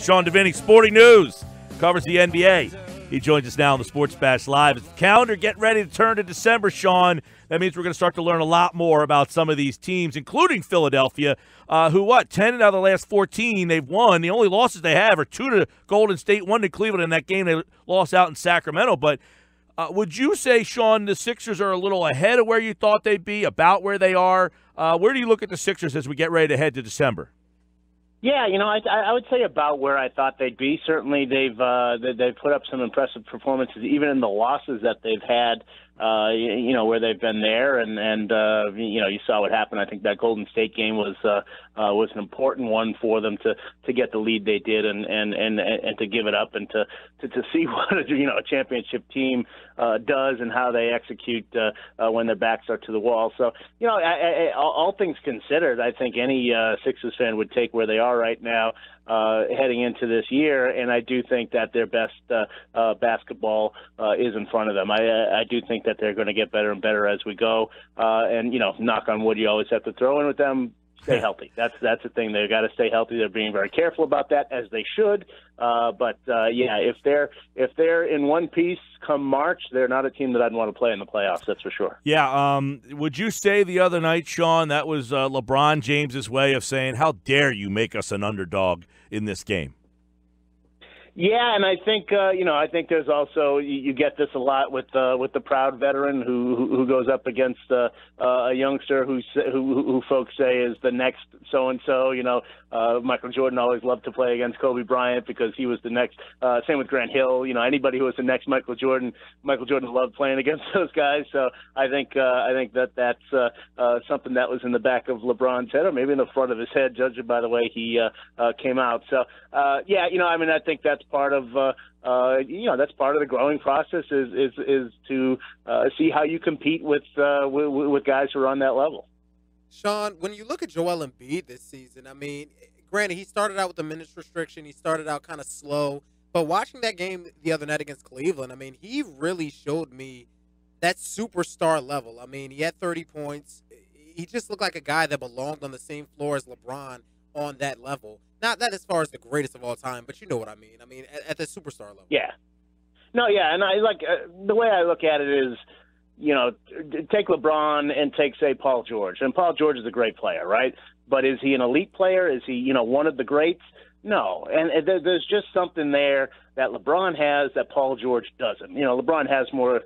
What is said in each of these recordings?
Sean Deveney, Sporting News, covers the NBA. He joins us now on the Sports Bash Live. As the calendar getting ready to turn to December, Sean, that means we're going to start to learn a lot more about some of these teams, including Philadelphia, who, 10 out of the last 14 they've won. The only losses they have are 2 to Golden State, 1 to Cleveland in that game they lost out in Sacramento. But would you say, Sean, the Sixers are a little ahead of where you thought they'd be, about where they are? Where do you look at the Sixers as we get ready to head to December? Yeah, I would say about where I thought they'd be. Certainly, they've put up some impressive performances, even in the losses that they've had. Where they've been there, and you saw what happened. I think that Golden State game was an important one for them to get the lead they did, and to give it up, and to see what a championship team does and how they execute when their backs are to the wall. So all things considered, I think any Sixers fan would take where they are right now, heading into this year, and I do think that their best basketball is in front of them. I do think that they're going to get better and better as we go, and knock on wood, you always have to throw in with them. Stay healthy. That's the thing. They've got to stay healthy. They're being very careful about that, as they should. If they're in one piece come March, they're not a team that I'd want to play in the playoffs. That's for sure. Yeah. Would you say the other night, Sean, that was LeBron James's way of saying, "How dare you make us an underdog in this game"? Yeah, and I think I think there's also, you get this a lot with the proud veteran who goes up against a youngster who folks say is the next so and so. Michael Jordan always loved to play against Kobe Bryant because he was the next. Same with Grant Hill. Anybody who was the next Michael Jordan loved playing against those guys. So I think that's something that was in the back of LeBron's head, or maybe in the front of his head, judging by the way he came out. So I think that's part of that's part of the growing process is to see how you compete with guys who are on that level. Sean, when you look at Joel Embiid this season, granted, he started out with a minutes restriction. He started out kind of slow. But watching that game the other night against Cleveland, he really showed me that superstar level. He had 30 points. He just looked like a guy that belonged on the same floor as LeBron on that level. Not that as far as the greatest of all time, but you know what I mean. At the superstar level. Yeah. No, yeah, and I like the way I look at it is, take LeBron and take, say, Paul George. And Paul George is a great player, right? But is he an elite player? Is he, one of the greats? No. And there's just something there that LeBron has that Paul George doesn't. LeBron has more,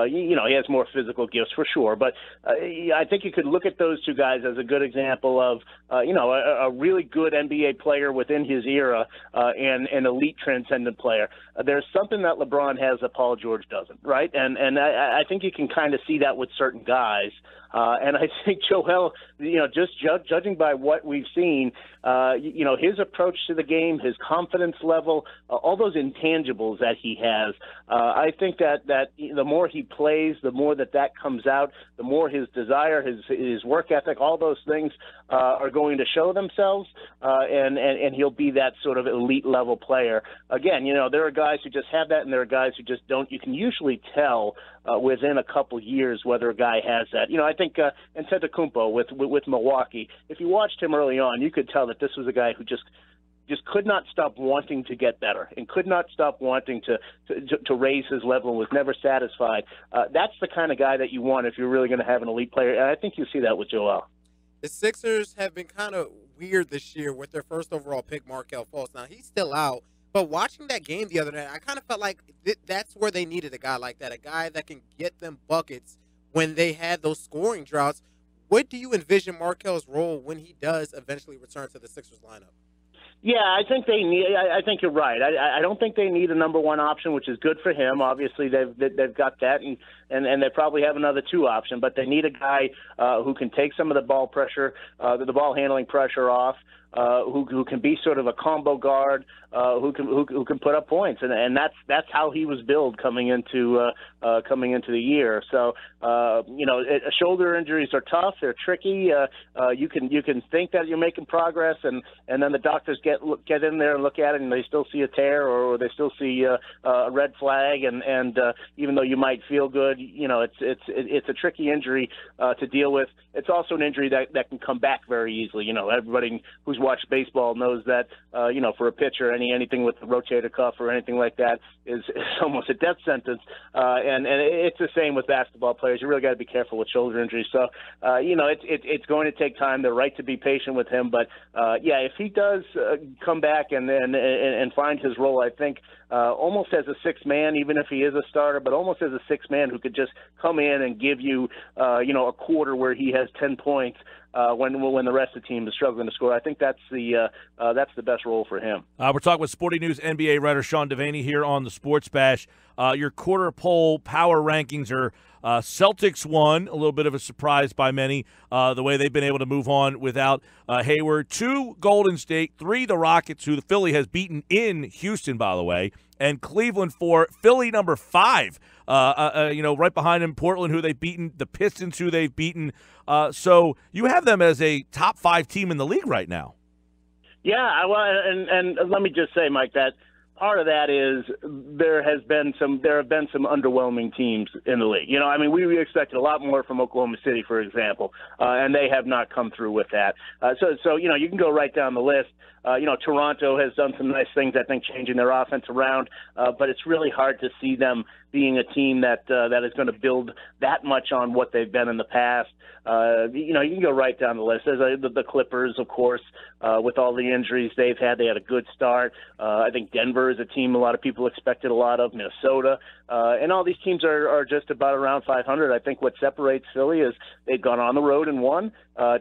he has more physical gifts for sure. But I think you could look at those two guys as a good example of, a really good NBA player within his era and an elite transcendent player. There's something that LeBron has that Paul George doesn't, right? And I think you can kind of see that with certain guys. And I think Joel, just judging by what we've seen, his approach to the game, his confidence level, all those intangibles that he has, I think that the more he plays, the more that comes out, the more his desire, his work ethic, all those things are going to show themselves, and he'll be that sort of elite level player. Again, there are guys who just have that, and there are guys who just don't. You can usually tell within a couple years whether a guy has that. I think Antetokounmpo with Milwaukee, if you watched him early on, you could tell that this was a guy who just could not stop wanting to get better and could not stop wanting to raise his level and was never satisfied. That's the kind of guy that you want if you're really going to have an elite player, and I think you see that with Joel. The Sixers have been kind of weird this year with their first overall pick, Markelle Fultz. Now, he's still out, but watching that game the other night, I kind of felt like that's where they needed a guy like that, a guy that can get them buckets when they had those scoring droughts. What do you envision Markelle's role when he does eventually return to the Sixers lineup? Yeah, I think they need. I think you're right. I don't think they need a number one option, which is good for him. Obviously, they've got that, and they probably have another two option. But they need a guy who can take some of the ball pressure, the ball handling pressure off. Who can be sort of a combo guard, who can put up points, and that's how he was billed coming into the year. So shoulder injuries are tough; they're tricky. You can think that you're making progress, and then the doctors get in there and look at it, and they still see a tear or they still see a red flag, and even though you might feel good, it's a tricky injury to deal with. It's also an injury that can come back very easily. Everybody who's watched baseball knows that, for a pitcher, anything with the rotator cuff or anything like that is almost a death sentence. And it's the same with basketball players. You really got to be careful with shoulder injuries. So, it's going to take time. They're right to be patient with him. But, if he does come back and find his role, I think almost as a sixth man, even if he is a starter, but almost as a sixth man who could just come in and give you, a quarter where he has 10 points when the rest of the team is struggling to score. I think that's the best role for him. We're talking with Sporting News NBA writer Sean Deveney here on the Sports Bash. Your quarter poll power rankings are Celtics won, a little bit of a surprise by many, the way they've been able to move on without Hayward. 2, Golden State. 3, the Rockets, who the Philly has beaten in Houston, by the way. And Cleveland 4, Philly number 5. Right behind them, Portland, who they've beaten, the Pistons, who they've beaten. So you have them as a top 5 team in the league right now. Yeah, well, and let me just say, Mike, that part of that is there have been some underwhelming teams in the league. We expected a lot more from Oklahoma City, for example, and they have not come through with that. So you can go right down the list. Toronto has done some nice things, I think, changing their offense around, but it's really hard to see them being a team that is going to build that much on what they've been in the past. You can go right down the list. There's the Clippers, of course, with all the injuries they've had. They had a good start. I think Denver is a team a lot of people expected a lot of, Minnesota. And all these teams are just about around 500. I think what separates Philly is they've gone on the road and won,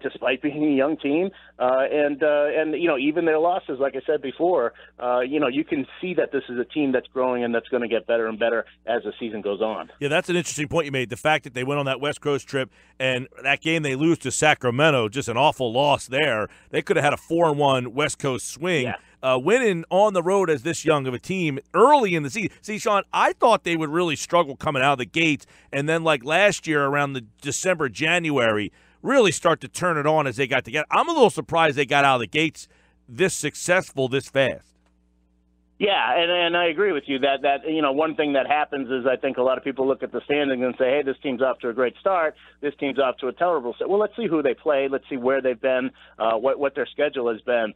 despite being a young team. And even their losses, like I said before, you can see that this is a team that's growing and that's going to get better and better as the season goes on. Yeah, that's an interesting point you made. The fact that they went on that West Coast trip and that game they lose to Sacramento, just an awful loss there. They could have had a 4-1 West Coast swing. Yeah. Winning on the road as this young of a team early in the season. See, Sean, I thought they would really struggle coming out of the gates, and then like last year around the December, January, really start to turn it on as they got together. I'm a little surprised they got out of the gates this successful this fast. Yeah, and I agree with you that one thing that happens is I think a lot of people look at the standings and say, hey, this team's off to a great start, this team's off to a terrible start. Well, let's see who they play, let's see where they've been, what their schedule has been.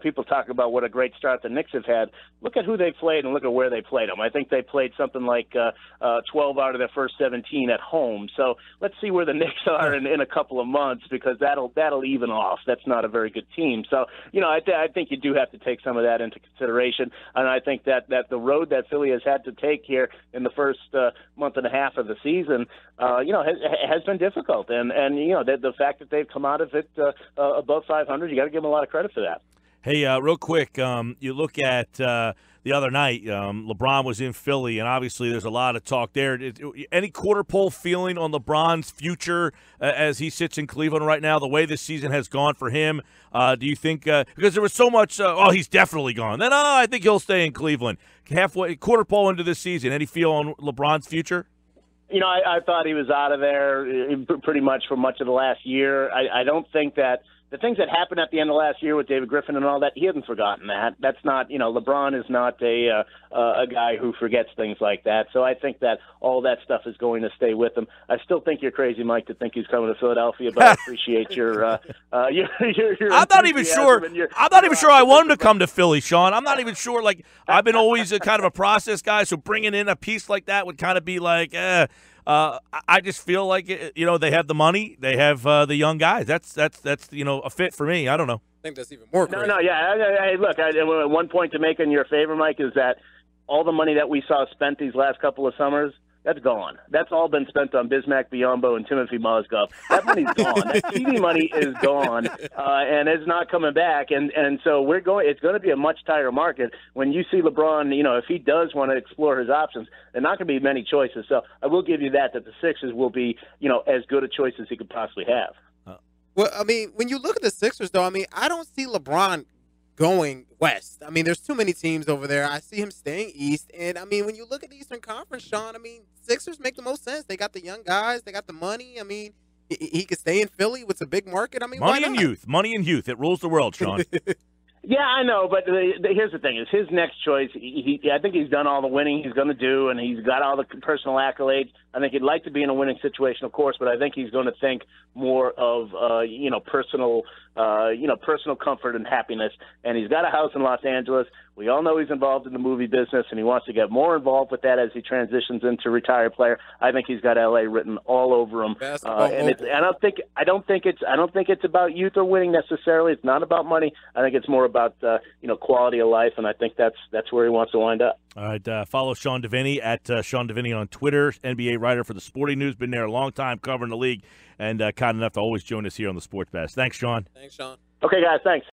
People talk about what a great start the Knicks have had. Look at who they played and look at where they played them. I think they played something like 12 out of their first 17 at home. So let's see where the Knicks are in a couple of months, because that'll even off. That's not a very good team. So, I think you do have to take some of that into consideration. And I think that the road that Philly has had to take here in the first month and a half of the season, has been difficult. And the fact that they've come out of it above 500, you got to give them a lot of credit for that. Hey, real quick, you look at the other night, LeBron was in Philly, and obviously there's a lot of talk there. Any quarter pole feeling on LeBron's future as he sits in Cleveland right now, the way this season has gone for him? Do you think because there was so much, he's definitely gone. Then, I think he'll stay in Cleveland. Halfway, quarter pole into this season, any feel on LeBron's future? I thought he was out of there pretty much for much of the last year. I don't think that the things that happened at the end of last year with David Griffin and all that, he hasn't forgotten that. That's not, LeBron is not a guy who forgets things like that. So I think that all that stuff is going to stay with him. I still think you're crazy, Mike, to think he's coming to Philadelphia, but I appreciate your I'm not even sure. I'm not even sure I want him to come to Philly, Sean. I'm not even sure. Like, I've been always a kind of a process guy, so bringing in a piece like that would kind of be like, I just feel like they have the money, they have the young guys. That's a fit for me. I don't know. I think that's even more crazy. No, yeah. Look, one point to make in your favor, Mike, is that all the money that we saw spent these last couple of summers, that's gone. That's all been spent on Bismack Biyombo and Timothy Mozgov. That money's gone. That TV money is gone, and it's not coming back. And so it's going to be a much tighter market when you see LeBron. If he does want to explore his options, there are not going to be many choices. So I will give you that the Sixers will be as good a choice as he could possibly have. Well, I mean, when you look at the Sixers, though, I mean, I don't see LeBron going west. I mean, there's too many teams over there. I see him staying east. And, I mean, when you look at the Eastern Conference, Sean, I mean, Sixers make the most sense. They got the young guys. They got the money. I mean, he could stay in Philly with a big market. I mean, money and youth. Money and youth. It rules the world, Sean. Yeah, I know, but here's the thing: is his next choice. I think he's done all the winning he's going to do, and he's got all the personal accolades. I think he'd like to be in a winning situation, of course, but I think he's going to think more of personal comfort and happiness. And he's got a house in Los Angeles. We all know he's involved in the movie business, and he wants to get more involved with that as he transitions into retired player. I think he's got LA written all over him. I don't think it's about youth or winning necessarily. It's not about money. I think it's more about quality of life, and I think that's where he wants to wind up. All right, follow Sean Deveney at Sean Deveney on Twitter, NBA writer for the Sporting News. Been there a long time covering the league, and kind enough to always join us here on the Sports Bash. Thanks, Sean. Thanks, Sean. Okay, guys, thanks.